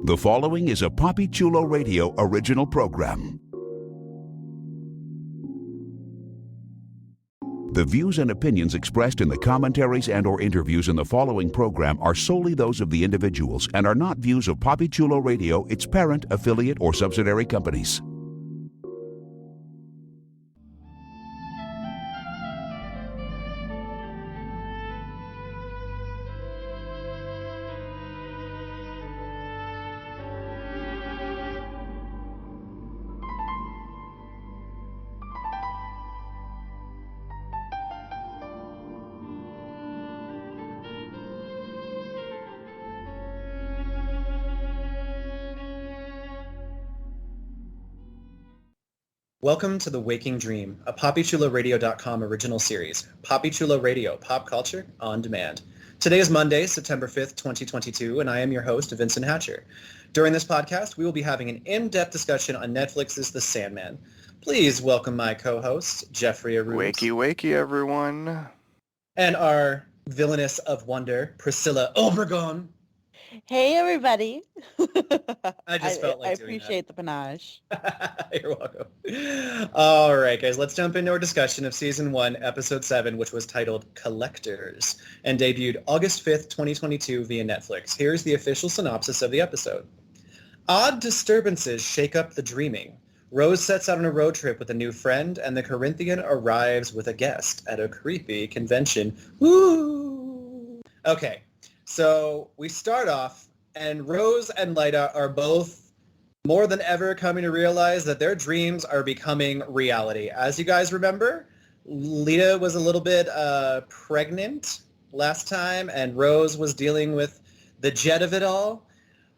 The following is a Papi Chulo Radio original program. The views and opinions expressed in the commentaries and/or interviews in the following program are solely those of the individuals and are not views of Papi Chulo Radio, its parent, affiliate, or subsidiary companies. Welcome to The Waking Dream, a PapiChuloRadio.com original series. Papi Chulo Radio, pop culture on demand. Today is Monday, September 5th, 2022, and I am your host, Vincent Hatcher. During this podcast, we will be having an in-depth discussion on Netflix's The Sandman. Please welcome my co-host, Jeffrey Aruz. Wakey, wakey, everyone. And our villainess of wonder, Priscilla Obregon. Hey, everybody. I just felt like I doing appreciate the panache. You're welcome. All right, guys, let's jump into our discussion of Season 1, Episode 7, which was titled Collectors, and debuted August 5th, 2022 via Netflix. Here's the official synopsis of the episode. Odd disturbances shake up the dreaming. Rose sets out on a road trip with a new friend, and the Corinthian arrives with a guest at a creepy convention. Woo! Okay. So we start off, and Rose and Lyta are both more than ever coming to realize that their dreams are becoming reality. As you guys remember, Lyta was a little bit pregnant last time, and Rose was dealing with the jet of it all.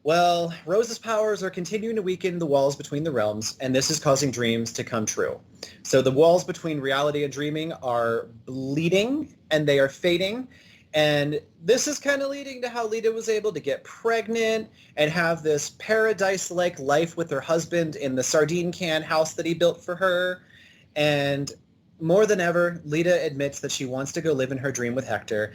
Well, Rose's powers are continuing to weaken the walls between the realms, and this is causing dreams to come true. So the walls between reality and dreaming are bleeding, and they are fading. And this is kind of leading to how Lyta was able to get pregnant and have this paradise-like life with her husband in the sardine can house that he built for her. And more than ever, Lyta admits that she wants to go live in her dream with Hector,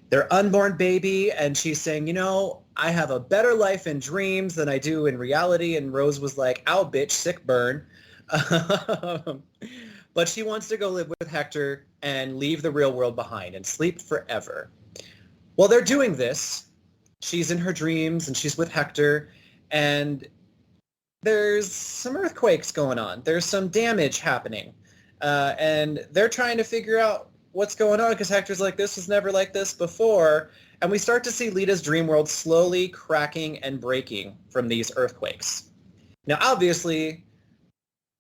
their unborn baby, and she's saying, you know, I have a better life in dreams than I do in reality. And Rose was like, ow, bitch, sick burn. But she wants to go live with Hector and leave the real world behind and sleep forever. While they're doing this, she's in her dreams and she's with Hector, and there's some earthquakes going on. There's some damage happening. And they're trying to figure out what's going on because Hector's like, this was never like this before. And we start to see Lyta's dream world slowly cracking and breaking from these earthquakes. Now, obviously,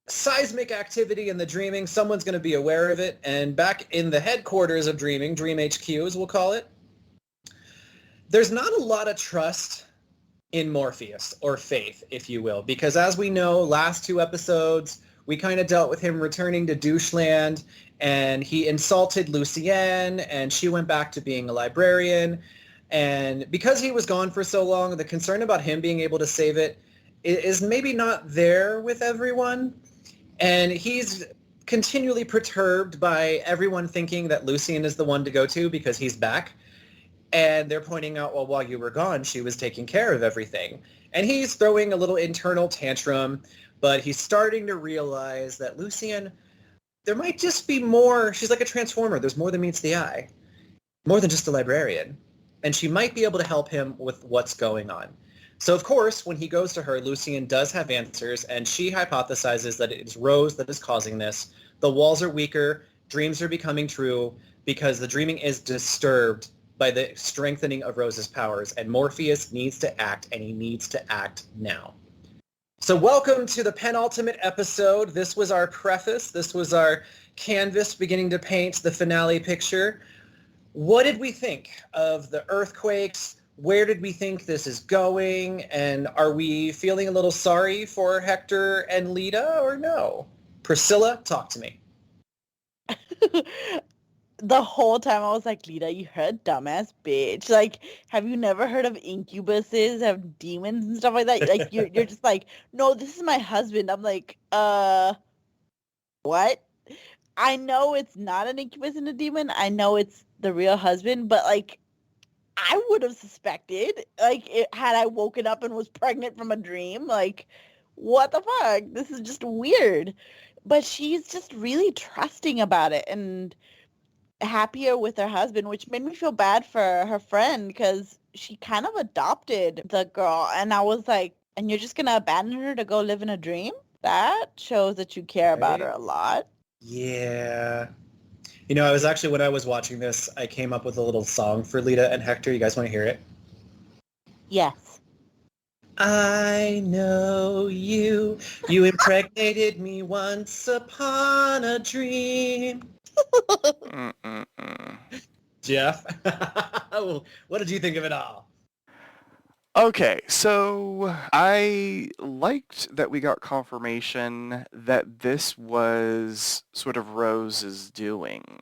seismic activity in the dreaming, someone's going to be aware of it. And back in the headquarters of dreaming, Dream HQ as we'll call it, there's not a lot of trust in Morpheus, or faith, if you will, because as we know, last two episodes, we kind of dealt with him returning to Doucheland, and he insulted Lucienne, and she went back to being a librarian. And because he was gone for so long, the concern about him being able to save it is maybe not there with everyone. And he's continually perturbed by everyone thinking that Lucienne is the one to go to because he's back. And they're pointing out, well, while you were gone, she was taking care of everything. And he's throwing a little internal tantrum, but he's starting to realize that Lucienne, there might just be more. She's like a transformer. There's more than meets the eye, more than just a librarian. And she might be able to help him with what's going on. So, of course, when he goes to her, Lucienne does have answers, and she hypothesizes that it is Rose that is causing this. The walls are weaker. Dreams are becoming true because the dreaming is disturbed by the strengthening of Rose's powers, and Morpheus needs to act, and he needs to act now. So welcome to the penultimate episode. This was our preface. This was our canvas beginning to paint the finale picture. What did we think of the earthquakes? Where did we think this is going? And are we feeling a little sorry for Hector and Lyta, or no? Priscilla, talk to me. The whole time I was like, Lyta, you're a dumbass bitch. Like, have you never heard of incubuses, have demons and stuff like that? Like, you're just like, no, this is my husband. I'm like, what? I know it's not an incubus and a demon. I know it's the real husband, but like, I would have suspected, like, had I woken up and was pregnant from a dream. Like, what the fuck? This is just weird. But she's just really trusting about it and happier with her husband, which made me feel bad for her friend because she kind of adopted the girl. And I was like, and you're just going to abandon her to go live in a dream? That shows that you care about her Right? a lot. Yeah. You know, I was actually, when I was watching this, I came up with a little song for Lita and Hector. You guys want to hear it? Yes. I know you. You impregnated me once upon a dream. Mm-mm-mm. Jeff, what did you think of it all? Okay, so I liked that we got confirmation that this was sort of Rose's doing.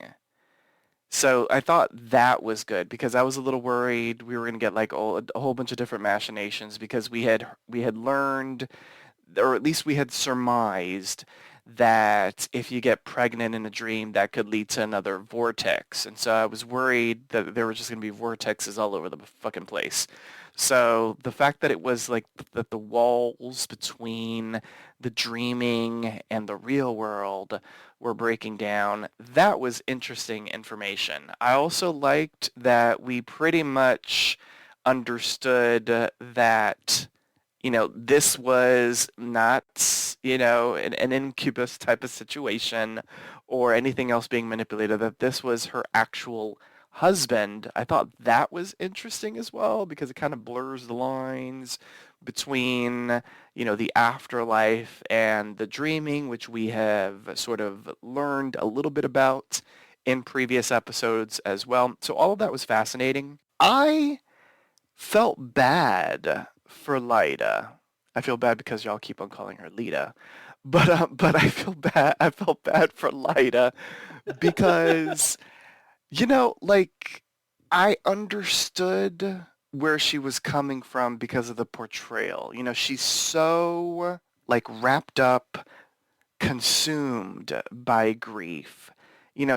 So I thought that was good because I was a little worried we were going to get like a whole bunch of different machinations because we had learned, or at least we had surmised, that if you get pregnant in a dream, that could lead to another vortex. And so I was worried that there were just going to be vortexes all over the fucking place. So the fact that it was like that the walls between the dreaming and the real world were breaking down, that was interesting information. I also liked that we pretty much understood that, this was not, an incubus type of situation or anything else being manipulated, that this was her actual husband. I thought that was interesting as well because it kind of blurs the lines between, the afterlife and the dreaming, which we have sort of learned a little bit about in previous episodes as well. So all of that was fascinating. I felt bad for Lyda. I feel bad because y'all keep on calling her Lita. But I feel bad. I felt bad for Lyda because, like, I understood where she was coming from because of the portrayal. She's so, like, wrapped up, consumed by grief.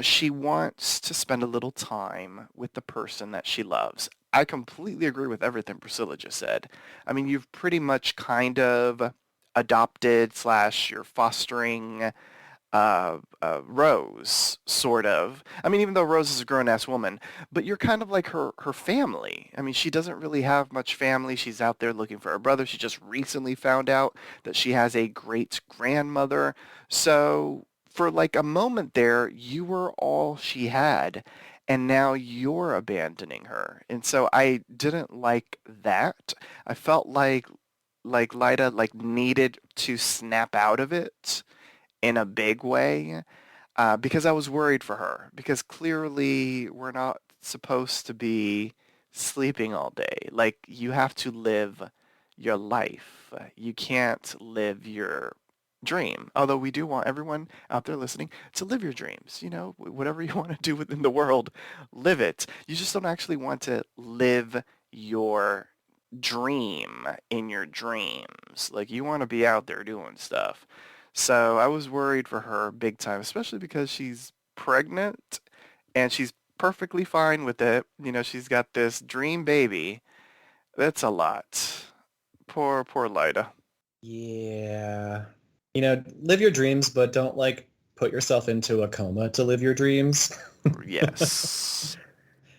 She wants to spend a little time with the person that she loves. I completely agree with everything Priscilla just said. I mean, you've pretty much kind of adopted slash you're fostering Rose, sort of. I mean, even though Rose is a grown-ass woman, but you're kind of like her family. I mean, she doesn't really have much family. She's out there looking for her brother. She just recently found out that she has a great-grandmother. So for like a moment there, you were all she had, and now you're abandoning her. And so I didn't like that. I felt like Lyda like needed to snap out of it in a big way because I was worried for her because clearly we're not supposed to be sleeping all day. Like you have to live your life. You can't live your dream. Although we do want everyone out there listening to live your dreams. Whatever you want to do within the world, live it. You just don't actually want to live your dream in your dreams. Like you want to be out there doing stuff. So I was worried for her big time, especially because she's pregnant and she's perfectly fine with it. She's got this dream baby. That's a lot. Poor Lyda. Yeah. Live your dreams, but don't like put yourself into a coma to live your dreams. Yes.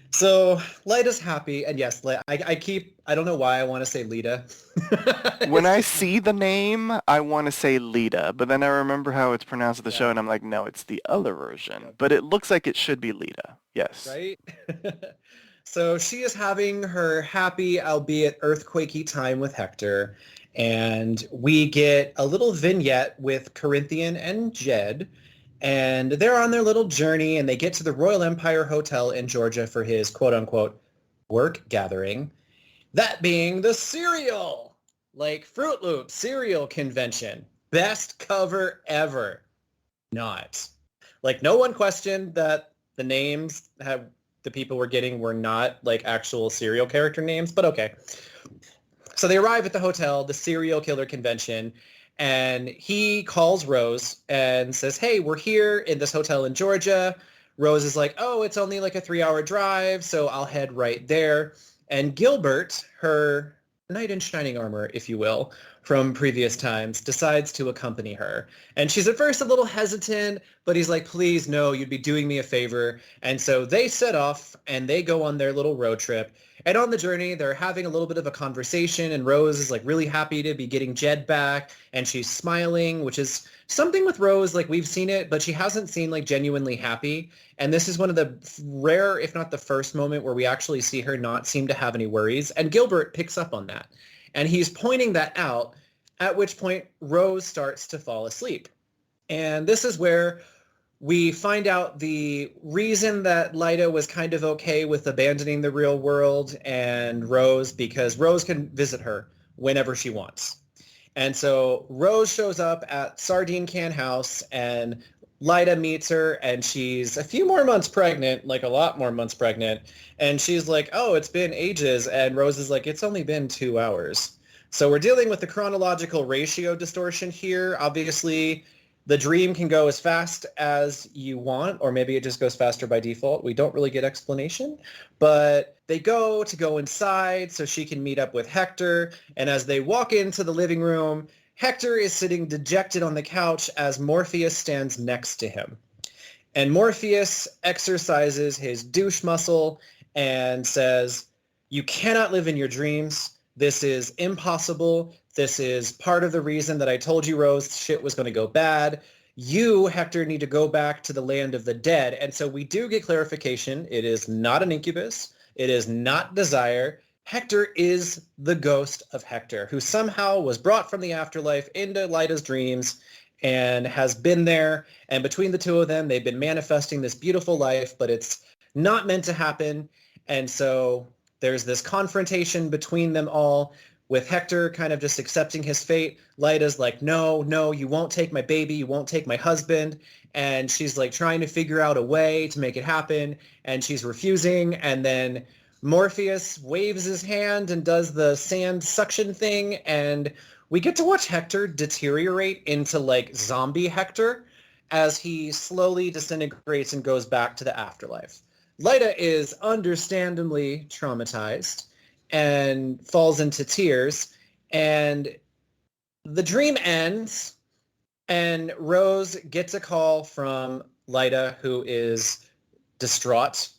So Lyda's happy, and yes, I don't know why I want to say Lita. When I see the name, I want to say Lita, but then I remember how it's pronounced at the show, and I'm like, no, it's the other version. But it looks like it should be Lita. Yes. Right? So she is having her happy, albeit earthquakey time with Hector, and we get a little vignette with Corinthian and Jed, and they're on their little journey, and they get to the Royal Empire Hotel in Georgia for his quote-unquote work gathering. That being the cereal, like Fruit Loops cereal convention. Best cover ever. Not. Like, no one questioned that the names the people were getting were not, like, actual serial character names, but okay. So they arrive at the hotel, the serial killer convention, and he calls Rose and says, hey, we're here in this hotel in Georgia. Rose is like, oh, it's only like a 3-hour drive, so I'll head right there. And Gilbert, her knight in shining armor, if you will, from previous times, decides to accompany her. And she's at first a little hesitant, but he's like, please, no, you'd be doing me a favor. And so they set off and they go on their little road trip. And on the journey, they're having a little bit of a conversation, and Rose is like really happy to be getting Jed back, and she's smiling, which is something with Rose, like we've seen it, but she hasn't seemed like genuinely happy. And this is one of the rare, if not the first moment where we actually see her not seem to have any worries. And Gilbert picks up on that. And he's pointing that out, at which point Rose starts to fall asleep. And this is where we find out the reason that Lyta was kind of okay with abandoning the real world and Rose, because Rose can visit her whenever she wants. And so Rose shows up at Sardine Can House, and Lyta meets her, and she's a few more months pregnant, like a lot more months pregnant. And she's like, oh, it's been ages. And Rose is like, it's only been 2 hours. So we're dealing with the chronological ratio distortion here. Obviously, the dream can go as fast as you want, or maybe it just goes faster by default. We don't really get explanation. But they go inside so she can meet up with Hector. And as they walk into the living room, Hector is sitting dejected on the couch as Morpheus stands next to him. And Morpheus exercises his douche muscle and says, you cannot live in your dreams. This is impossible. This is part of the reason that I told you, Rose, shit was going to go bad. You, Hector, need to go back to the land of the dead. And so we do get clarification. It is not an incubus. It is not Desire. Hector is the ghost of Hector, who somehow was brought from the afterlife into Lyta's dreams and has been there. And between the two of them, they've been manifesting this beautiful life, but it's not meant to happen. And so there's this confrontation between them all, with Hector kind of just accepting his fate. Lyta's like, no, you won't take my baby. You won't take my husband. And she's like trying to figure out a way to make it happen. And she's refusing. And then Morpheus waves his hand and does the sand suction thing. And we get to watch Hector deteriorate into like zombie Hector as he slowly disintegrates and goes back to the afterlife. Lyta is understandably traumatized and falls into tears, and the dream ends, and Rose gets a call from Lyta, who is distraught.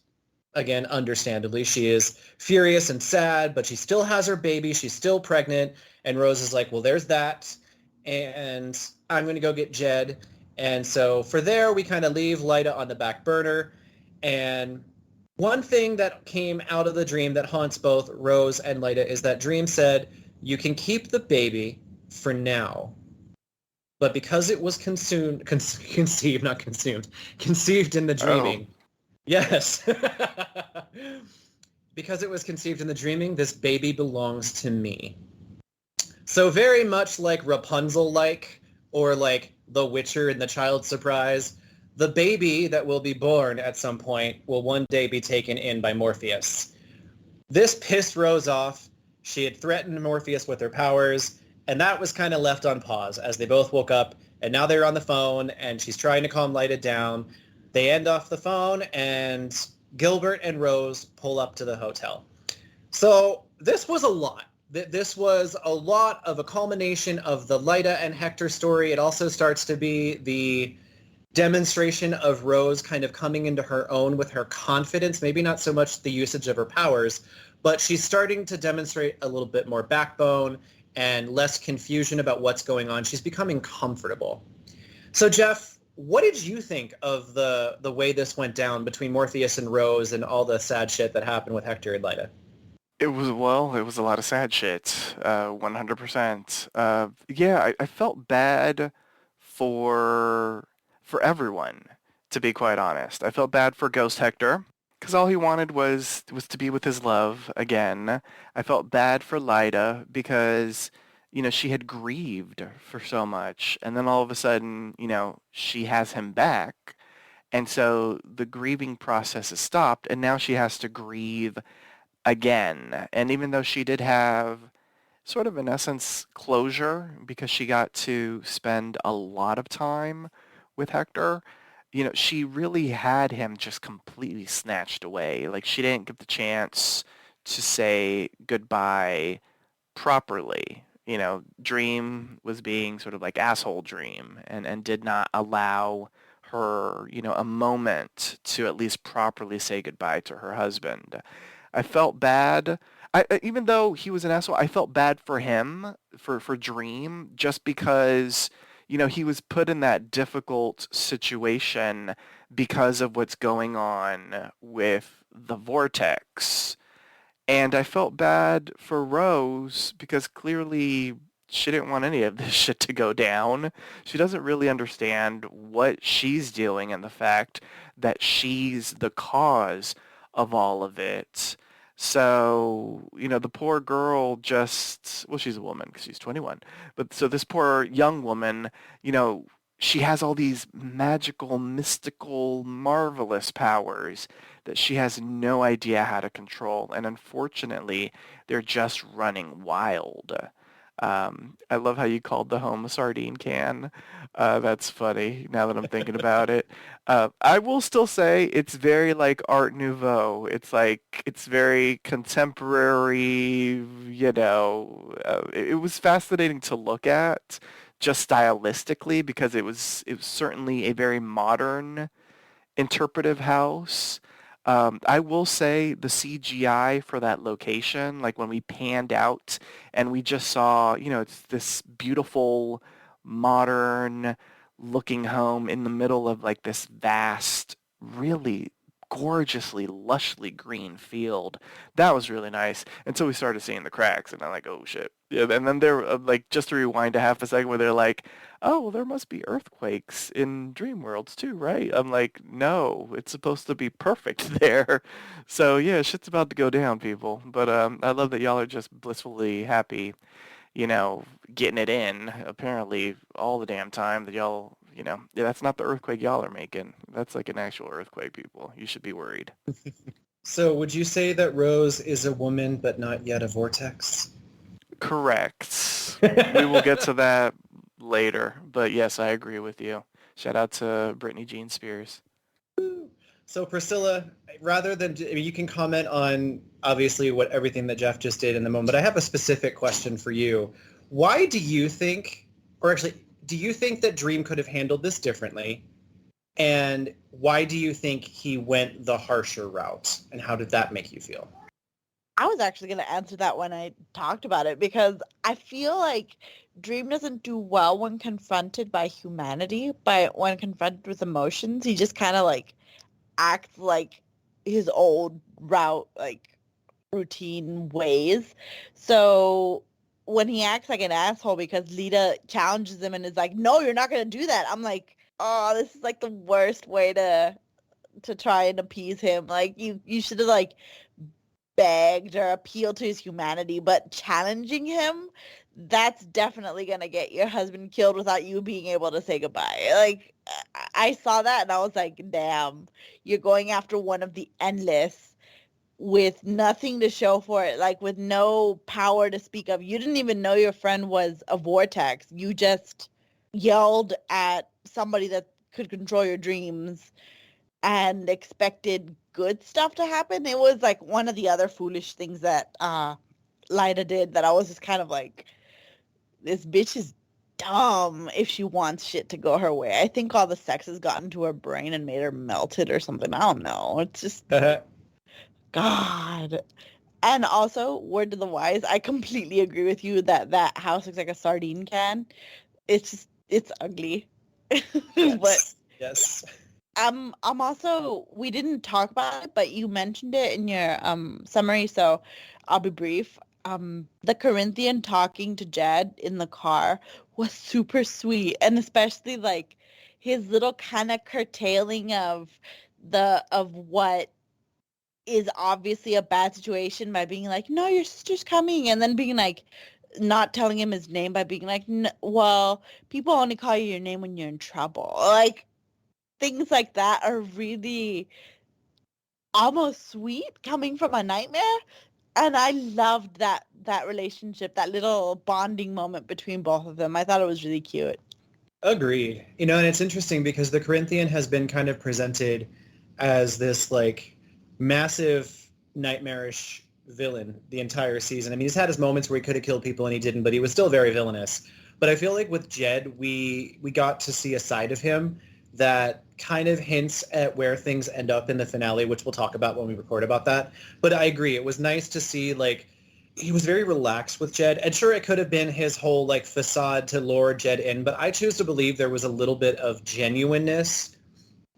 Again, understandably, she is furious and sad, but she still has her baby. She's still pregnant, and Rose is like, well, there's that, and I'm going to go get Jed. And so for there, we kind of leave Lyta on the back burner, and one thing that came out of the dream that haunts both Rose and Lyta is that dream said, you can keep the baby for now. But because it was conceived in the dreaming. Oh. Yes. Because it was conceived in the dreaming, this baby belongs to me. So very much like Rapunzel-like, or like The Witcher in The Child's Surprise, the baby that will be born at some point will one day be taken in by Morpheus. This pissed Rose off. She had threatened Morpheus with her powers, and that was kind of left on pause as they both woke up, and now they're on the phone, and she's trying to calm Lyta down. They end off the phone, and Gilbert and Rose pull up to the hotel. So this was a lot. This was a lot of a culmination of the Lyta and Hector story. It also starts to be the demonstration of Rose kind of coming into her own with her confidence, maybe not so much the usage of her powers, but she's starting to demonstrate a little bit more backbone and less confusion about what's going on. She's becoming comfortable. So Jeff, what did you think of the way this went down between Morpheus and Rose and all the sad shit that happened with Hector and Lyta? It was a lot of sad shit, 100%. I felt bad for everyone, to be quite honest. I felt bad for Ghost Hector, because all he wanted was to be with his love again. I felt bad for Lyta, because, she had grieved for so much, and then all of a sudden, she has him back, and so the grieving process is stopped, and now she has to grieve again. And even though she did have sort of, in essence, closure, because she got to spend a lot of time with Hector, she really had him just completely snatched away. Like, she didn't get the chance to say goodbye properly. Dream was being sort of like asshole Dream and did not allow her, a moment to at least properly say goodbye to her husband. I felt bad. Even though he was an asshole, I felt bad for him, for Dream, just because, he was put in that difficult situation because of what's going on with the vortex. And I felt bad for Rose because clearly she didn't want any of this shit to go down. She doesn't really understand what she's doing and the fact that she's the cause of all of it. So, the poor girl just, well, she's a woman because she's 21. But so this poor young woman, she has all these magical, mystical, marvelous powers that she has no idea how to control. And unfortunately, they're just running wild. I love how you called the home a sardine can. That's funny now that I'm thinking about it. I will still say it's very like Art Nouveau. It's very contemporary, it was fascinating to look at just stylistically because it was certainly a very modern interpretive house. I will say the CGI for that location, like when we panned out and we just saw, it's this beautiful, modern looking home in the middle of like this vast, really gorgeously, lushly green field. That was really nice until we started seeing the cracks and I'm like, oh shit. Yeah, and then they're like, just to rewind a half a second where they're like, oh, well, there must be earthquakes in dream worlds too, right? I'm like, no, it's supposed to be perfect there. So yeah, shit's about to go down, people. But I love that y'all are just blissfully happy, getting it in apparently all the damn time that y'all, yeah, that's not the earthquake y'all are making. That's like an actual earthquake, people. You should be worried. So would you say that Rose is a woman but not yet a vortex? Correct. We will get to that later, but yes, I agree with you. Shout out to Brittany Jean Spears. So Priscilla, rather than, you can comment on obviously what everything that Jeff just did in the moment, but I have a specific question for you. Why do you think, or actually, do you think that Dream could have handled this differently? And why do you think he went the harsher route? And how did that make you feel? I was actually going to answer that when I talked about it because I feel like Dream doesn't do well when confronted by humanity, but when confronted with emotions, he just kind of like acts like his old route, like routine ways. So when he acts like an asshole because Lita challenges him and is like, no, you're not going to do that. I'm like, oh, this is like the worst way to try and appease him. Like you should have like begged or appealed to his humanity, but challenging him, that's definitely going to get your husband killed without you being able to say goodbye. Like, I saw that and I was like, damn, you're going after one of the endless with nothing to show for it, like with no power to speak of. You didn't even know your friend was a vortex. You just yelled at somebody that could control your dreams and expected good stuff to happen. It was like one of the other foolish things that Lida did that I was just kind of like, this bitch is dumb if she wants shit to go her way. I think all the sex has gotten to her brain and made her melted or something. I don't know. It's just, God. And also, word to the wise, I completely agree with you that that house looks like a sardine can. It's just, it's ugly. Yes. But yes. I'm also, we didn't talk about it, but you mentioned it in your summary, so I'll be brief. The Corinthian talking to Jed in the car was super sweet, and especially like his little kind of curtailing of what is obviously a bad situation by being like, no, your sister's coming, and then being like, not telling him his name by being like, well, people only call you your name when you're in trouble. Like, things like that are really almost sweet coming from a nightmare. And I loved that relationship, that little bonding moment between both of them. I thought it was really cute. Agreed. You know, and it's interesting because the Corinthian has been kind of presented as this like massive nightmarish villain the entire season. I mean, he's had his moments where he could have killed people and he didn't, but he was still very villainous. But I feel like with Jed, we got to see a side of him that kind of hints at where things end up in the finale, which we'll talk about when we record about that. But I agree. It was nice to see, like, he was very relaxed with Jed. And sure, it could have been his whole, like, facade to lure Jed in, but I choose to believe there was a little bit of genuineness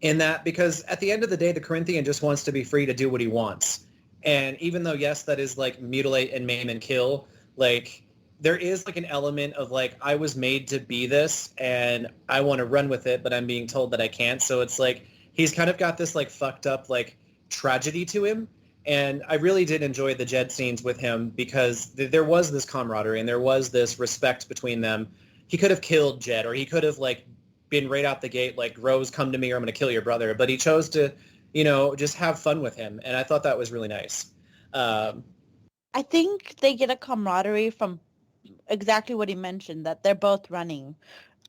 in that, because at the end of the day, the Corinthian just wants to be free to do what he wants. And even though, yes, that is, like, mutilate and maim and kill, like, there is like an element of like, I was made to be this and I want to run with it, but I'm being told that I can't. So it's like, he's kind of got this like fucked up like tragedy to him. And I really did enjoy the Jed scenes with him because there was this camaraderie and there was this respect between them. He could have killed Jed, or he could have like been right out the gate, like, Rose, come to me or I'm going to kill your brother. But he chose to, you know, just have fun with him. And I thought that was really nice. I think they get a camaraderie from exactly what he mentioned, that they're both running.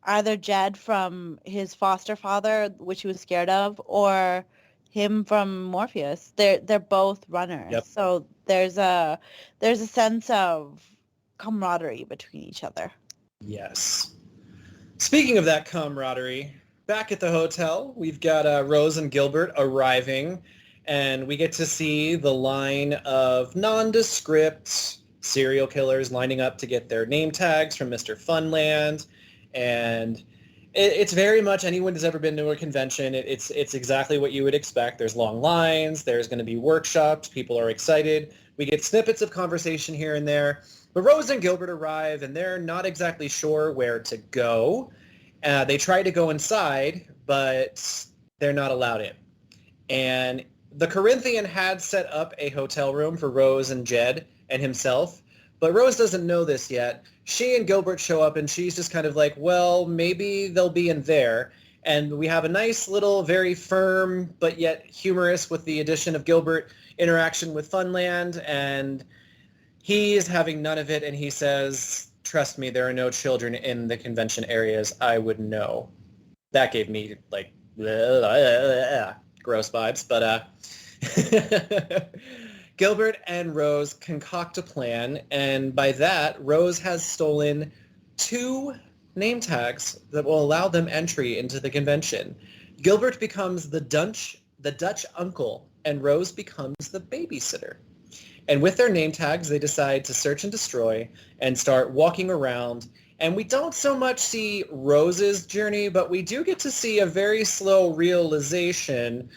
Either Jed from his foster father, which he was scared of, or him from Morpheus. They're both runners. Yep. So there's a sense of camaraderie between each other. Yes. Speaking of that camaraderie, back at the hotel, we've got Rose and Gilbert arriving, and we get to see the line of nondescript serial killers lining up to get their name tags from Mr. Funland. And it's very much, anyone who's ever been to a convention, it's exactly what you would expect. There's long lines. There's going to be workshops. People are excited. We get snippets of conversation here and there. But Rose and Gilbert arrive, and they're not exactly sure where to go. They try to go inside, but they're not allowed in. And the Corinthian had set up a hotel room for Rose and Jed and himself, but Rose doesn't know this yet. She and Gilbert show up, and she's just kind of like, well, maybe they'll be in there. And we have a nice little, very firm, but yet humorous, with the addition of Gilbert, interaction with Funland, and he is having none of it, and he says, trust me, there are no children in the convention areas. I would know. That gave me, like, gross vibes, but Gilbert and Rose concoct a plan, and by that, Rose has stolen 2 name tags that will allow them entry into the convention. Gilbert becomes the Dutch uncle, and Rose becomes the babysitter. And with their name tags, they decide to search and destroy and start walking around. And we don't so much see Rose's journey, but we do get to see a very slow realization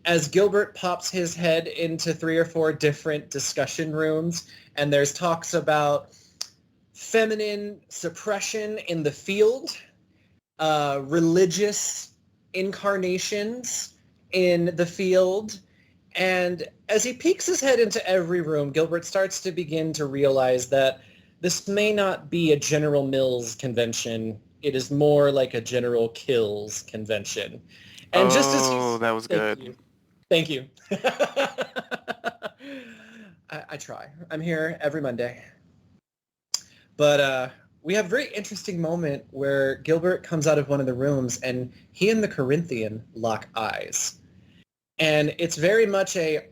as Gilbert pops his head into 3 or 4 different discussion rooms, and there's talks about feminine suppression in the field, religious incarnations in the field, and as he peeks his head into every room, Gilbert starts to begin to realize that this may not be a General Mills convention. It is more like a General Kills convention. And just as that was good. Thank you. I try. I'm here every Monday. But we have a very interesting moment where Gilbert comes out of one of the rooms and he and the Corinthian lock eyes. And it's very much a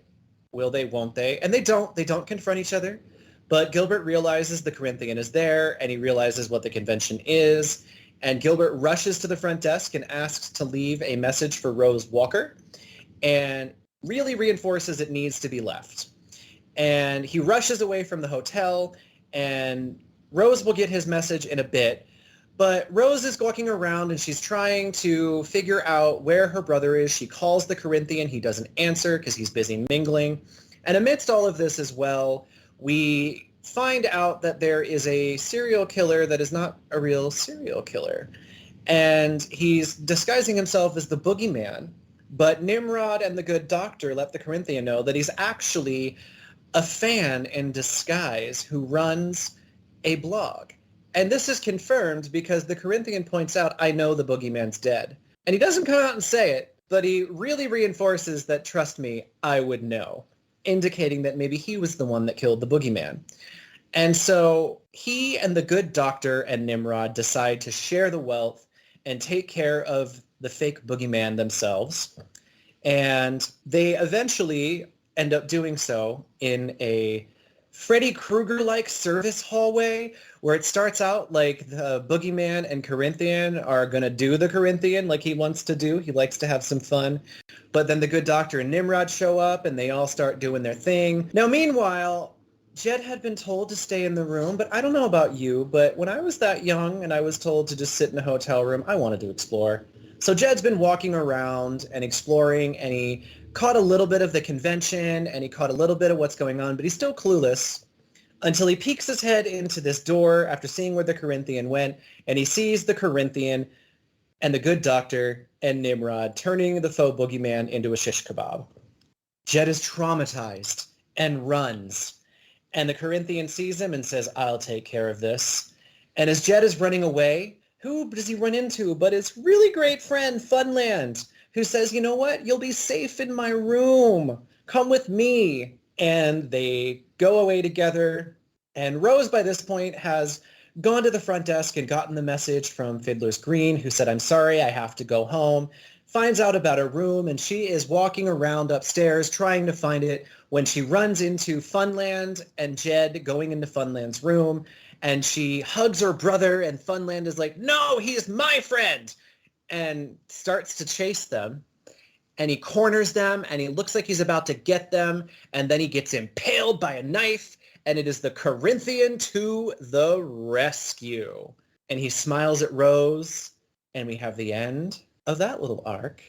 will they, won't they? And they don't confront each other. But Gilbert realizes the Corinthian is there, and he realizes what the convention is. And Gilbert rushes to the front desk and asks to leave a message for Rose Walker, and really reinforces it needs to be left. And he rushes away from the hotel, and Rose will get his message in a bit. But Rose is walking around, and she's trying to figure out where her brother is. She calls the Corinthian. He doesn't answer because he's busy mingling. And amidst all of this as well, we find out that there is a serial killer that is not a real serial killer. And he's disguising himself as the boogeyman. But Nimrod and the good doctor let the Corinthian know that he's actually a fan in disguise who runs a blog. And this is confirmed because the Corinthian points out, I know the boogeyman's dead. And he doesn't come out and say it, but he really reinforces that, trust me, I would know, indicating that maybe he was the one that killed the boogeyman. And so he and the good doctor and Nimrod decide to share the wealth and take care of the fake boogeyman themselves. And they eventually end up doing so in a Freddy Krueger-like service hallway where it starts out like the boogeyman and Corinthian are going to do the Corinthian like he wants to do. He likes to have some fun. But then the good doctor and Nimrod show up and they all start doing their thing. Now, meanwhile, Jed had been told to stay in the room, but I don't know about you, but when I was that young and I was told to just sit in a hotel room, I wanted to explore. So Jed's been walking around and exploring, and he caught a little bit of the convention, and he caught a little bit of what's going on, but he's still clueless until he peeks his head into this door after seeing where the Corinthian went, and he sees the Corinthian and the good doctor and Nimrod turning the faux boogeyman into a shish kebab. Jed is traumatized and runs. And the Corinthian sees him and says, I'll take care of this. And as Jed is running away, who does he run into but his really great friend, Funland, who says, you know what? You'll be safe in my room. Come with me. And they go away together. And Rose, by this point, has gone to the front desk and gotten the message from Fiddler's Green, who said, I'm sorry, I have to go home. Finds out about her room, and she is walking around upstairs trying to find it when she runs into Funland and Jed going into Funland's room, and she hugs her brother, and Funland is like, no, he is my friend, and starts to chase them, and he corners them, and he looks like he's about to get them, and then he gets impaled by a knife, and it is the Corinthian to the rescue. And he smiles at Rose, and we have the end of that little arc.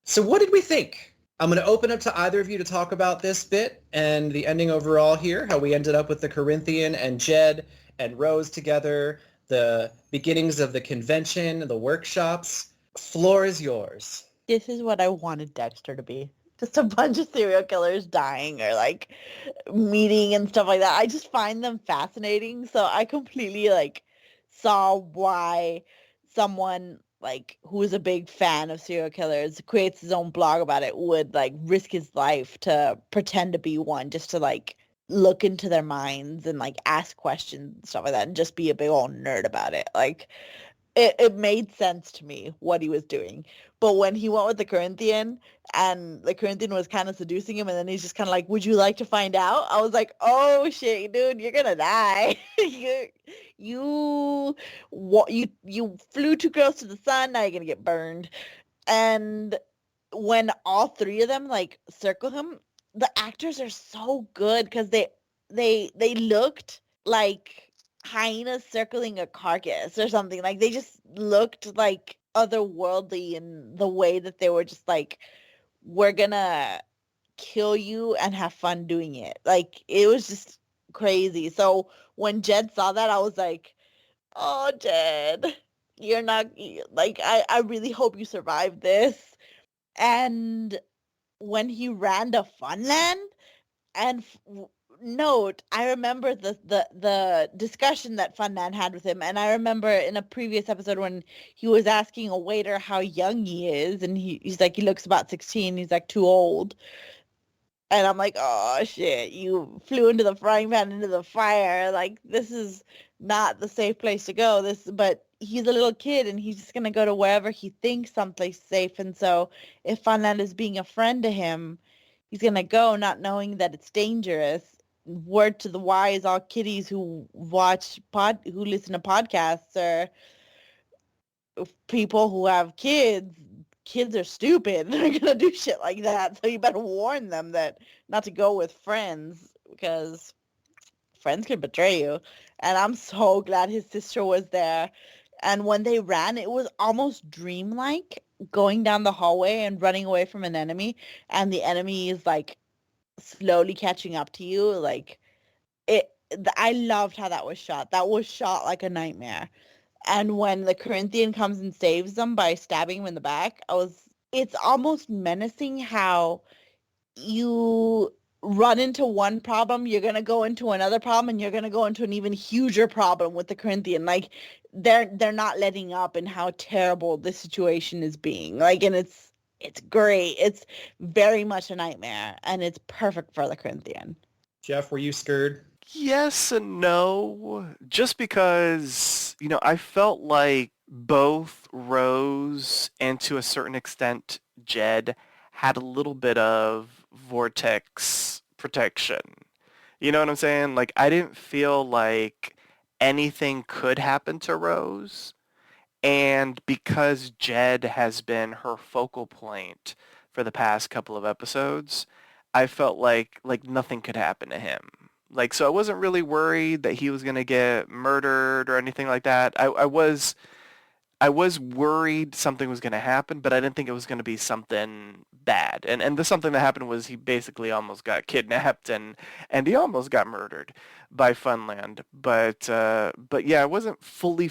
So what did we think? I'm going to open up to either of you to talk about this bit and the ending overall here, how we ended up with the Corinthian and Jed and Rose together, the beginnings of the convention, the workshops. Floor is yours. This is what I wanted Dexter to be. Just a bunch of serial killers dying or like meeting and stuff like that. I just find them fascinating. So I completely like saw why someone like who is a big fan of serial killers, creates his own blog about it, would like risk his life to pretend to be one just to like look into their minds and like ask questions and stuff like that and just be a big old nerd about it. Like it made sense to me what he was doing. But when he went with the Corinthian and the Corinthian was kind of seducing him and then he's just kind of like, would you like to find out? I was like, oh shit, dude, you're gonna die. You flew too close to the sun, now you're gonna get burned. And when all three of them like circle him, the actors are so good because they looked like hyenas circling a carcass or something. Like they just looked like otherworldly in the way that they were just like, we're gonna kill you and have fun doing it. Like it was just crazy. So when Jed saw that, I was like, oh Jed, you're not like, I really hope you survive this. And when he ran to Funland and note, I remember the discussion that Funland had with him, and I remember in a previous episode when he was asking a waiter how young he is, and he's like, he looks about 16, he's like too old. And I'm like, oh shit, you flew into the frying pan, into the fire. Like, this is not the safe place to go. But he's a little kid and he's just going to go to wherever he thinks someplace safe. And so if Funland is being a friend to him, he's going to go not knowing that it's dangerous. Word to the wise, all kiddies who who listen to podcasts or people who have kids are stupid. They're gonna do shit like that. So you better warn them that not to go with friends because friends can betray you. And I'm so glad his sister was there. And when they ran, it was almost dreamlike, going down the hallway and running away from an enemy, and the enemy is like slowly catching up to you. Like I loved how that was shot. That was shot like a nightmare. And when the Corinthian comes and saves them by stabbing him in the back, it's almost menacing how you run into one problem, you're going to go into another problem, and you're going to go into an even huger problem with the Corinthian. Like, they're not letting up in how terrible this situation is being. Like, and it's great. It's very much a nightmare, and it's perfect for the Corinthian. Jeff, were you scared? Yes and no, just because, I felt like both Rose and to a certain extent Jed had a little bit of vortex protection. You know what I'm saying? Like, I didn't feel like anything could happen to Rose. And because Jed has been her focal point for the past couple of episodes, I felt like nothing could happen to him. Like, so I wasn't really worried that he was going to get murdered or anything like that. I was worried something was going to happen, but I didn't think it was going to be something bad. And the something that happened was he basically almost got kidnapped and he almost got murdered by Funland. But yeah, I wasn't fully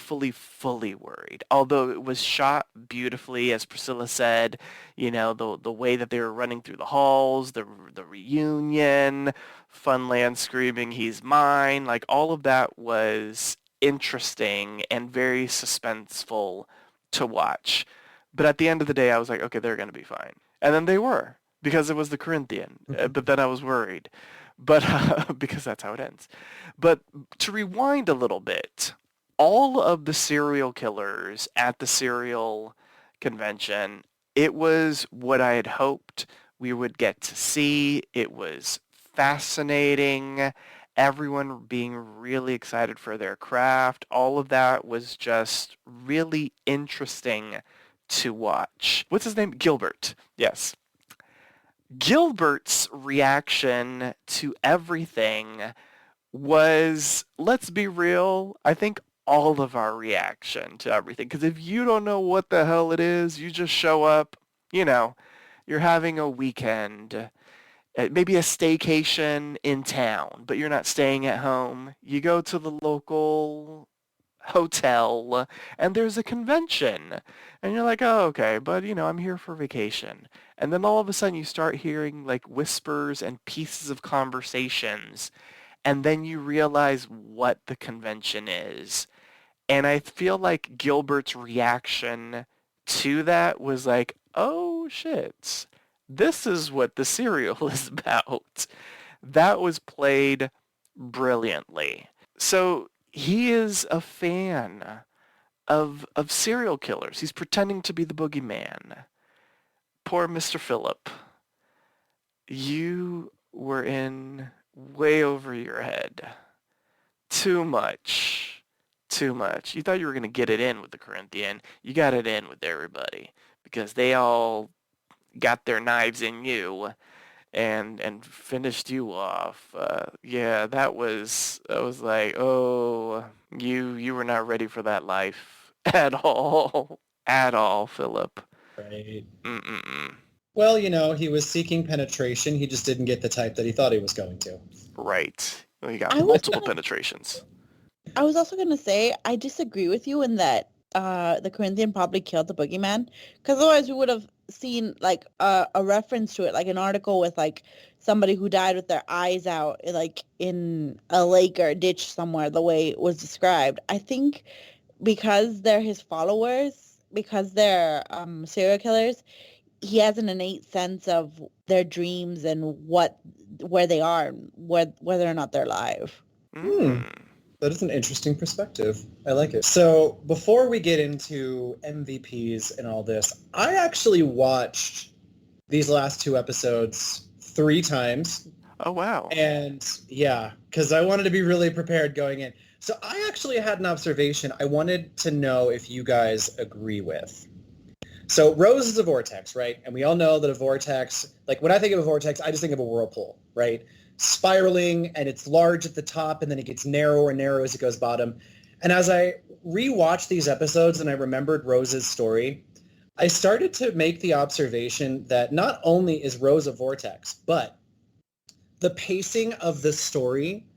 worried. Although it was shot beautifully, as Priscilla said, you know, the way that they were running through the halls, the reunion, Funland screaming, "He's mine," like all of that was interesting and very suspenseful to watch. But at the end of the day, I was like, okay, they're going to be fine. And then they were, because it was the Corinthian. But then I was worried. But because that's how it ends. But to rewind a little bit, all of the serial killers at the serial convention, it was what I had hoped we would get to see. It was fascinating. Everyone being really excited for their craft. All of that was just really interesting to watch. What's his name? Gilbert. Yes. Gilbert's reaction to everything was, let's be real, I think all of our reaction to everything. Because if you don't know what the hell it is, you just show up, you know, you're having a weekend, maybe a staycation in town, but you're not staying at home. You go to the local hotel and there's a convention and you're like, oh, okay, but you know, I'm here for vacation. And then all of a sudden you start hearing like whispers and pieces of conversations, and then you realize what the convention is. And I feel like Gilbert's reaction to that was like, oh shit, this is what the serial is about. That was played brilliantly. So he is a fan of serial killers. He's pretending to be the boogeyman. Poor Mr. Phillip. You were in way over your head. Too much. Too much. You thought you were going to get it in with the Corinthian. You got it in with everybody because they all got their knives in you and finished you off. Yeah, that was like, oh, you were not ready for that life at all. At all, Philip. Right. Mm-mm-mm. Well, you know, he was seeking penetration. He just didn't get the type that he thought he was going to. Right. Well, you got I was multiple gonna- penetrations. I was also going to say, I disagree with you in that the Corinthian probably killed the boogeyman, because otherwise we would have seen like a reference to it, like an article with like somebody who died with their eyes out, like in a lake or a ditch somewhere, the way it was described. I think because they're his followers, because they're serial killers, he has an innate sense of their dreams and where they are, and whether or not they're alive. That is an interesting perspective. I like it. So before we get into MVPs and all this, I actually watched these last 2 episodes 3 times. Oh, wow. And yeah, because I wanted to be really prepared going in. So I actually had an observation I wanted to know if you guys agree with. So Rose is a vortex, right? And we all know that a vortex, like when I think of a vortex, I just think of a whirlpool, right? Spiraling, and it's large at the top, and then it gets narrower and narrower as it goes bottom. And as I rewatched these episodes and I remembered Rose's story, I started to make the observation that not only is Rose a vortex, but the pacing of the story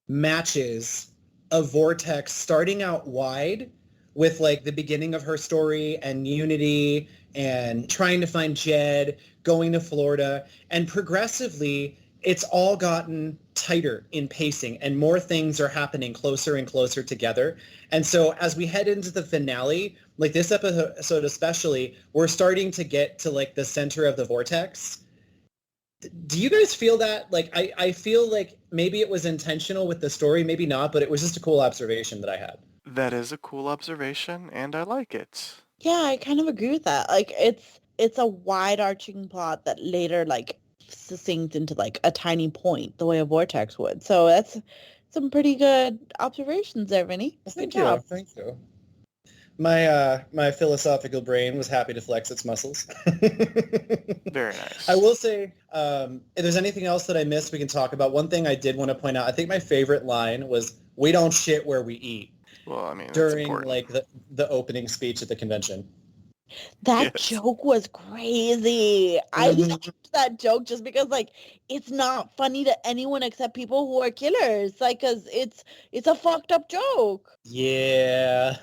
matches a vortex starting out wide with like the beginning of her story and Unity and trying to find Jed, going to Florida, and progressively it's all gotten tighter in pacing and more things are happening closer and closer together. And so as we head into the finale, like this episode especially, we're starting to get to like the center of the vortex. Do you guys feel that? Like, I feel like maybe it was intentional with the story, maybe not, but it was just a cool observation that I had. That is a cool observation, and I like it. Yeah, I kind of agree with that. Like it's a wide arching plot that later like succinct into like a tiny point, the way a vortex would. So that's some pretty good observations there, Vinny. Good Thank job. you. Thank you. My philosophical brain was happy to flex its muscles. Very nice. I will say, if there's anything else that I missed, we can talk about. One thing I did want to point out, I think my favorite line was, "We don't shit where we eat," Well, I mean, that's during important. like the opening speech at the convention. That Yes. joke was crazy. I Mhm. loved that joke just because like it's not funny to anyone except people who are killers. Like, cause it's a fucked up joke. Yeah.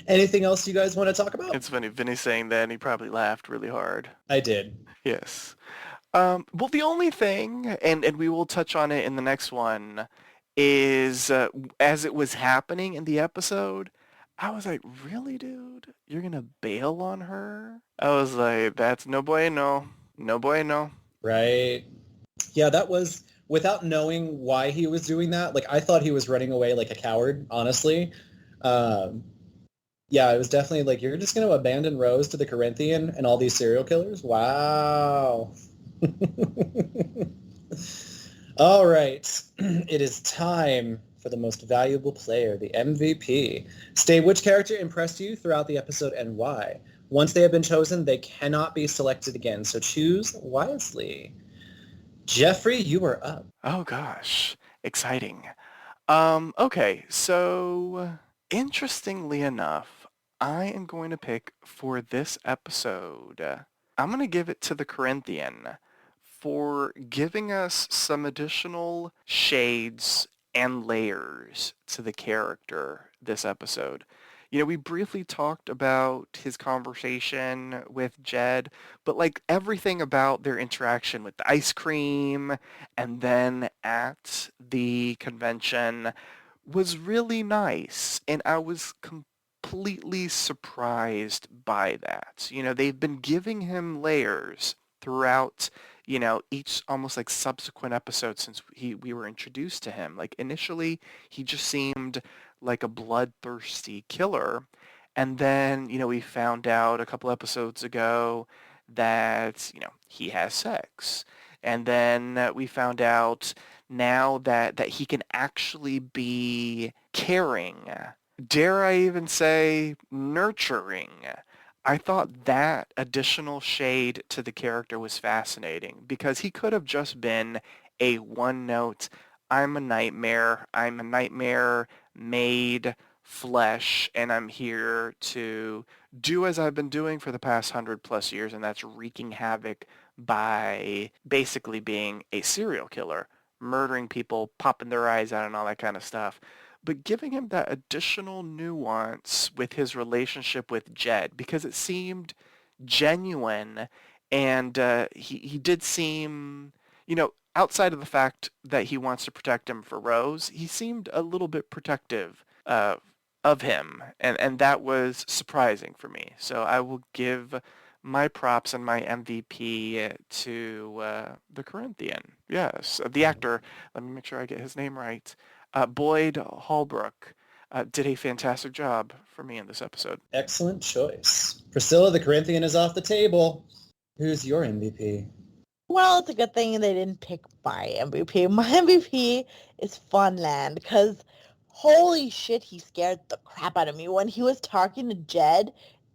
Anything else you guys want to talk about? It's funny, Vinny saying that, and he probably laughed really hard. I did. Yes. Well, the only thing, and we will touch on it in the next one, is as it was happening in the episode, I was like, really, dude? You're gonna bail on her? I was like, that's no bueno. No bueno. Right. Yeah, that was without knowing why he was doing that. Like I thought he was running away like a coward, honestly. Um, yeah, it was definitely like you're just going to abandon Rose to the Corinthian and all these serial killers. Wow. All right. It is time for the most valuable player, the MVP. Stave, which character impressed you throughout the episode and why? Once they have been chosen, they cannot be selected again, so choose wisely. Jeffrey, you are up. Oh gosh, exciting. Okay, so interestingly enough, I am going to pick for this episode, I'm going to give it to the Corinthian for giving us some additional shades and layers to the character this episode. You know, we briefly talked about his conversation with Jed, but like everything about their interaction with the ice cream and then at the convention was really nice. And I was completely surprised by that. You know, they've been giving him layers throughout, you know, each almost like subsequent episode since we were introduced to him. Like initially, he just seemed like a bloodthirsty killer. And then, you know, we found out a couple episodes ago that, you know, he has sex. And then we found out now that he can actually be caring. Dare I even say nurturing? I thought that additional shade to the character was fascinating because he could have just been a one-note, I'm a nightmare made flesh, and I'm here to do as I've been doing for the past 100+ years, and that's wreaking havoc by basically being a serial killer, murdering people, popping their eyes out, and all that kind of stuff. But giving him that additional nuance with his relationship with Jed, because it seemed genuine, and he did seem, you know, outside of the fact that he wants to protect him for Rose, he seemed a little bit protective of him, and that was surprising for me. So I will give my props and my MVP to the Corinthian. Yes, the actor. Let me make sure I get his name right. Boyd Holbrook did a fantastic job for me in this episode. Excellent choice. Priscilla, the Corinthian is off the table. Who's your MVP? Well, it's a good thing they didn't pick my MVP. My MVP is Funland because holy shit, he scared the crap out of me when he was talking to Jed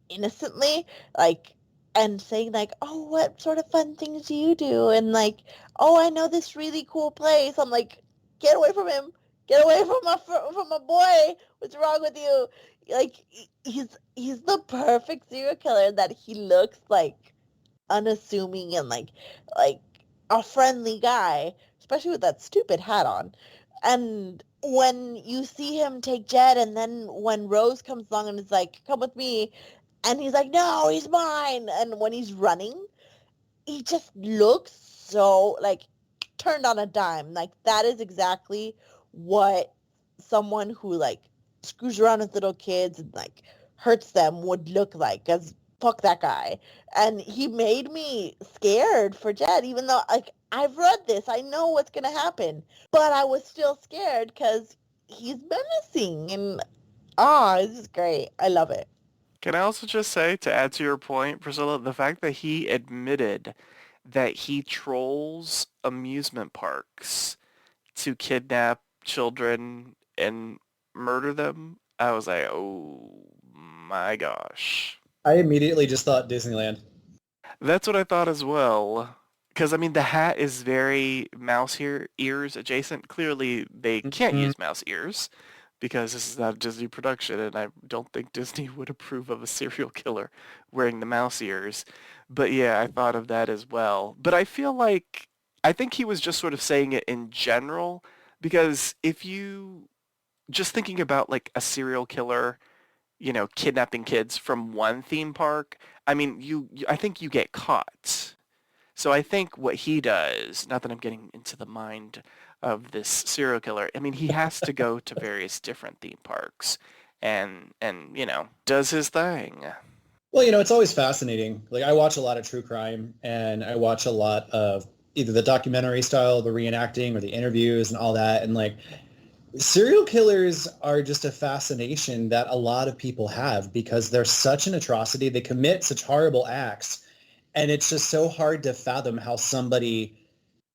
innocently, like, and saying like, "Oh, what sort of fun things do you do?" And like, "Oh, I know this really cool place." I'm like, "Get away from him! Get away from my boy! What's wrong with you?" Like, he's the perfect serial killer that he looks like unassuming and like a friendly guy, especially with that stupid hat on. And when you see him take Jed, and then when Rose comes along and is like, "Come with me," and he's like, "No, he's mine." And when he's running, he just looks so like turned on a dime. Like that is exactly what someone who like screws around with little kids and like hurts them would look like. Cause fuck that guy. And he made me scared for Jed, even though like I've read this, I know what's gonna happen, but I was still scared because he's menacing, and this is great. I love it. Can I also just say, to add to your point, Priscilla, the fact that he admitted that he trolls amusement parks to kidnap children and murder them, I was like, oh my gosh. I immediately just thought Disneyland. That's what I thought as well. Because, I mean, the hat is very ears adjacent. Clearly, they can't Mhm. use mouse ears because this is not a Disney production, and I don't think Disney would approve of a serial killer wearing the mouse ears. But yeah, I thought of that as well. But I think he was just sort of saying it in general, because if you just thinking about like a serial killer, kidnapping kids from one theme park, I mean, I think you get caught. So I think what he does, not that I'm getting into the mind of this serial killer, I mean, he has to go to various different theme parks and does his thing. Well, it's always fascinating. Like, I watch a lot of true crime, and I watch a lot of either the documentary style, the reenacting, or the interviews and all that. And like, serial killers are just a fascination that a lot of people have because they're such an atrocity. They commit such horrible acts. And it's just so hard to fathom how somebody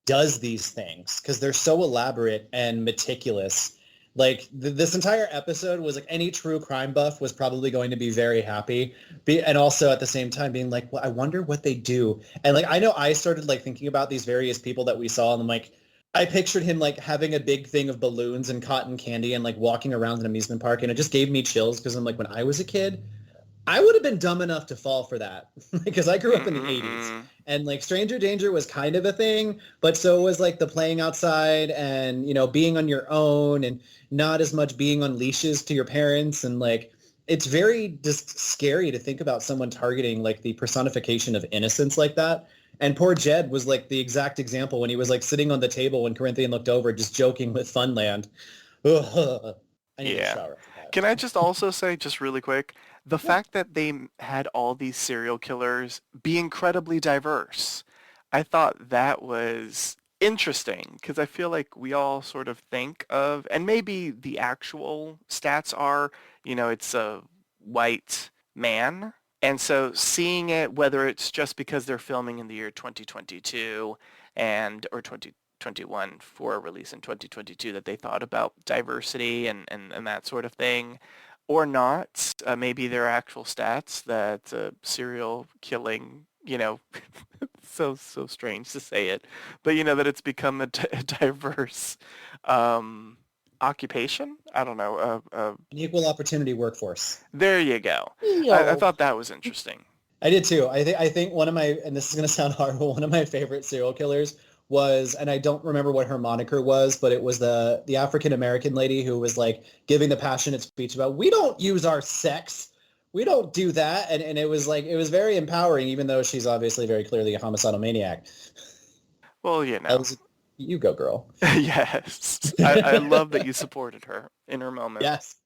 does these things because they're so elaborate and meticulous. Like this entire episode was like any true crime buff was probably going to be very happy, and also at the same time being like, well, I wonder what they do. And like I know I started like thinking about these various people that we saw, and I'm like, I pictured him like having a big thing of balloons and cotton candy and like walking around an amusement park, and it just gave me chills because I'm like, when I was a kid, I would have been dumb enough to fall for that because I grew up in the 80s and like stranger danger was kind of a thing, but so was like the playing outside and, being on your own and not as much being on leashes to your parents. And like, it's very just scary to think about someone targeting like the personification of innocence like that. And poor Jed was like the exact example when he was like sitting on the table when Corinthian looked over, just joking with Funland. Ugh. I need a Yeah. shower. Can I just also say, just really quick, the Yeah. fact that they had all these serial killers be incredibly diverse, I thought that was interesting because I feel like we all sort of think of, and maybe the actual stats are, it's a white man. And so seeing it, whether it's just because they're filming in the year 2022 or 2021 for a release in 2022 that they thought about diversity and that sort of thing, or not. Maybe there are actual stats that serial killing, so strange to say it, but that it's become a diverse occupation. I don't know. An equal opportunity workforce. There you go. I Yo. thought that was interesting. I did too. I think one of my, and this is going to sound horrible, one of my favorite serial killers was, and I don't remember what her moniker was, but it was the African American lady who was like giving the passionate speech about, we don't use our sex. We don't do that. And it was like, it was very empowering, even though she's obviously very clearly a homicidal maniac. Well, You go, girl. yes. I love that you supported her in her moment. Yes.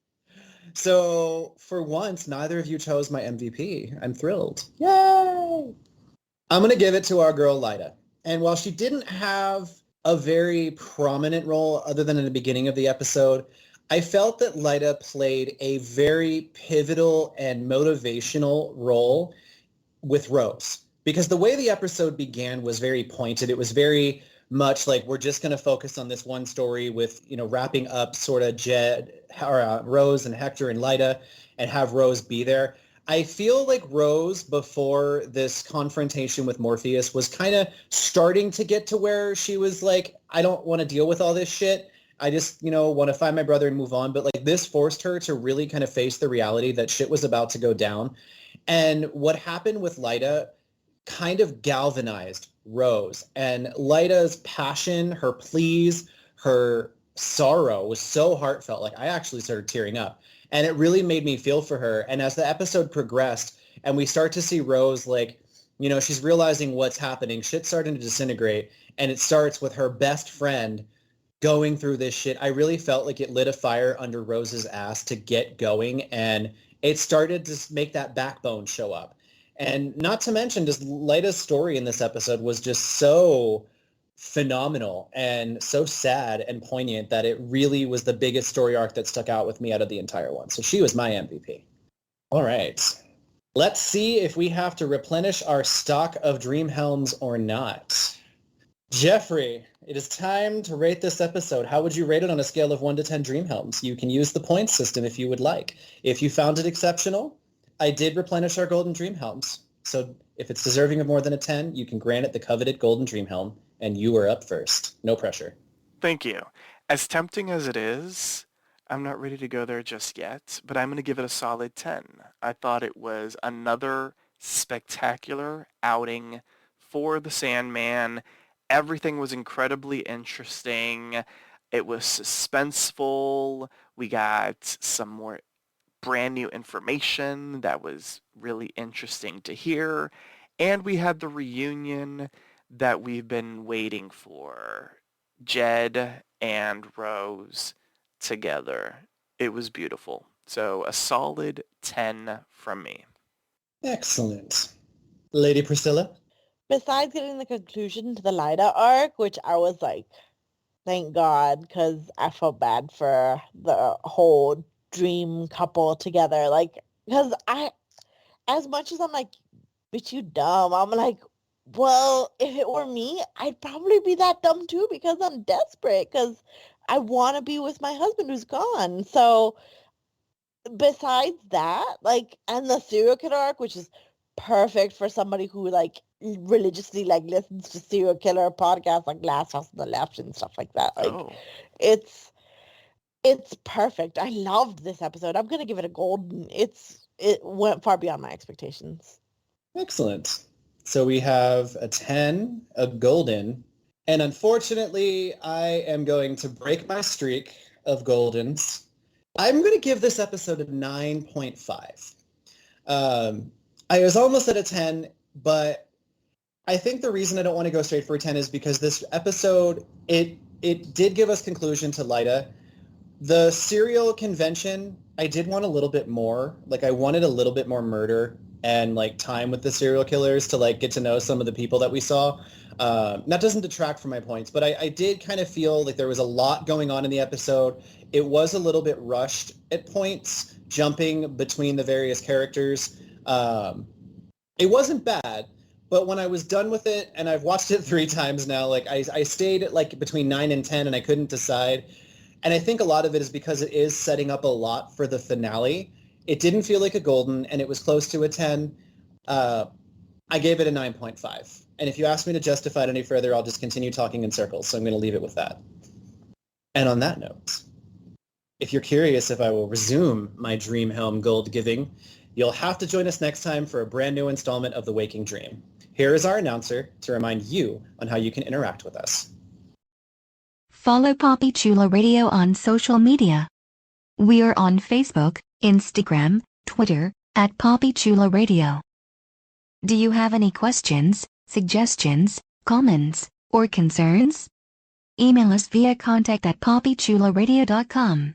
So for once, neither of you chose my MVP. I'm thrilled. Yay! I'm going to give it to our girl, Lyda. And while she didn't have a very prominent role other than in the beginning of the episode, I felt that Lyda played a very pivotal and motivational role with Rose. Because the way the episode began was very pointed. It was very much like we're just going to focus on this one story with, wrapping up sort of Rose and Hector and Lyda and have Rose be there. I feel like Rose, before this confrontation with Morpheus, was kind of starting to get to where she was like, I don't want to deal with all this shit. I just, want to find my brother and move on. But like this forced her to really kind of face the reality that shit was about to go down. And what happened with Lyda kind of galvanized Rose. And Lyda's passion, her pleas, her sorrow was so heartfelt. Like I actually started tearing up. And it really made me feel for her. And as the episode progressed and we start to see Rose, like, she's realizing what's happening. Shit's starting to disintegrate. And it starts with her best friend going through this shit. I really felt like it lit a fire under Rose's ass to get going. And it started to make that backbone show up. And not to mention, just Lyda's story in this episode was just so phenomenal and so sad and poignant that it really was the biggest story arc that stuck out with me out of the entire one. So she was my MVP. All right. Let's see if we have to replenish our stock of dream helms or not. Jeffrey, it is time to rate this episode. How would you rate it on a scale of 1 to 10 dream helms? You can use the points system if you would like. If you found it exceptional, I did replenish our golden dream helms. So if it's deserving of more than a 10, you can grant it the coveted golden dream helm, and you are up first. No pressure. Thank you. As tempting as it is, I'm not ready to go there just yet, but I'm going to give it a solid 10. I thought it was another spectacular outing for the Sandman. Everything was incredibly interesting. It was suspenseful. We got some more brand new information that was really interesting to hear. And we had the reunion that we've been waiting for. Jed and Rose together. It was beautiful. So a solid 10 from me. Excellent. Lady Priscilla? Besides getting the conclusion to the Lyda arc, which I was like, thank God, because I felt bad for the whole dream couple together. Like, because as much as I'm like, bitch, you dumb, I'm like, well, if it were me, I'd probably be that dumb too because I'm desperate because I want to be with my husband who's gone. So besides that, like, and the serial killer arc, which is perfect for somebody who like religiously like listens to serial killer podcasts like Last House on the Left and stuff like that. Like, it's perfect. I loved this episode. I'm gonna give it a golden. It went far beyond my expectations. Excellent. So we have a 10, a golden, and unfortunately, I am going to break my streak of goldens. I'm going to give this episode a 9.5. I was almost at a 10, but I think the reason I don't want to go straight for a 10 is because this episode, it did give us conclusion to Lyda. The serial convention, I did want a little bit more. Like, I wanted a little bit more murder and like time with the serial killers to like get to know some of the people that we saw. That doesn't detract from my points, but I did kind of feel like there was a lot going on in the episode. It was a little bit rushed at points, jumping between the various characters. It wasn't bad, but when I was done with it, and I've watched it 3 times now, like I stayed at like between 9 and 10 and I couldn't decide. And I think a lot of it is because it is setting up a lot for the finale. It didn't feel like a golden, and it was close to a 10. I gave it a 9.5. And if you ask me to justify it any further, I'll just continue talking in circles, so I'm going to leave it with that. And on that note, if you're curious if I will resume my Dream Helm gold giving, you'll have to join us next time for a brand new installment of The Waking Dream. Here is our announcer to remind you on how you can interact with us. Follow Poppy Chulo Radio on social media. We are on Facebook, Instagram, Twitter, at Poppy Chulo Radio. Do you have any questions, suggestions, comments, or concerns? Email us via contact@poppychuloradio.com.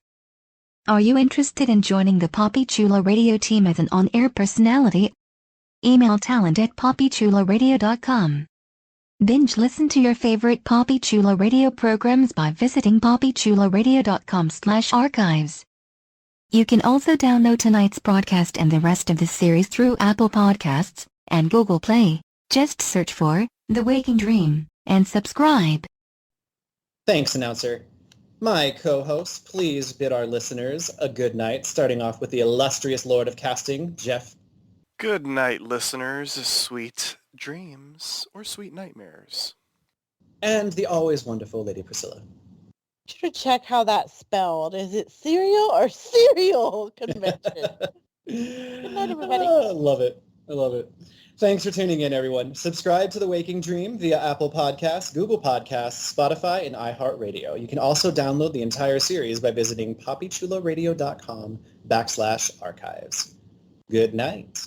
Are you interested in joining the Poppy Chulo Radio team as an on-air personality? Email talent@poppychuloradio.com. Binge listen to your favorite Poppy Chulo Radio programs by visiting poppychuloradio.com/archives. You can also download tonight's broadcast and the rest of the series through Apple Podcasts and Google Play. Just search for The Waking Dream and subscribe. Thanks, announcer. My co-hosts, please bid our listeners a good night, starting off with the illustrious Lord of Casting, Jeff. Good night, listeners. Sweet dreams or sweet nightmares. And the always wonderful Lady Priscilla. Should check how that's spelled. Is it cereal or cereal convention? Good night, everybody. I love it. I love it. Thanks for tuning in, everyone. Subscribe to The Waking Dream via Apple Podcasts, Google Podcasts, Spotify, and iHeartRadio. You can also download the entire series by visiting poppychuloradio.com/archives. Good night.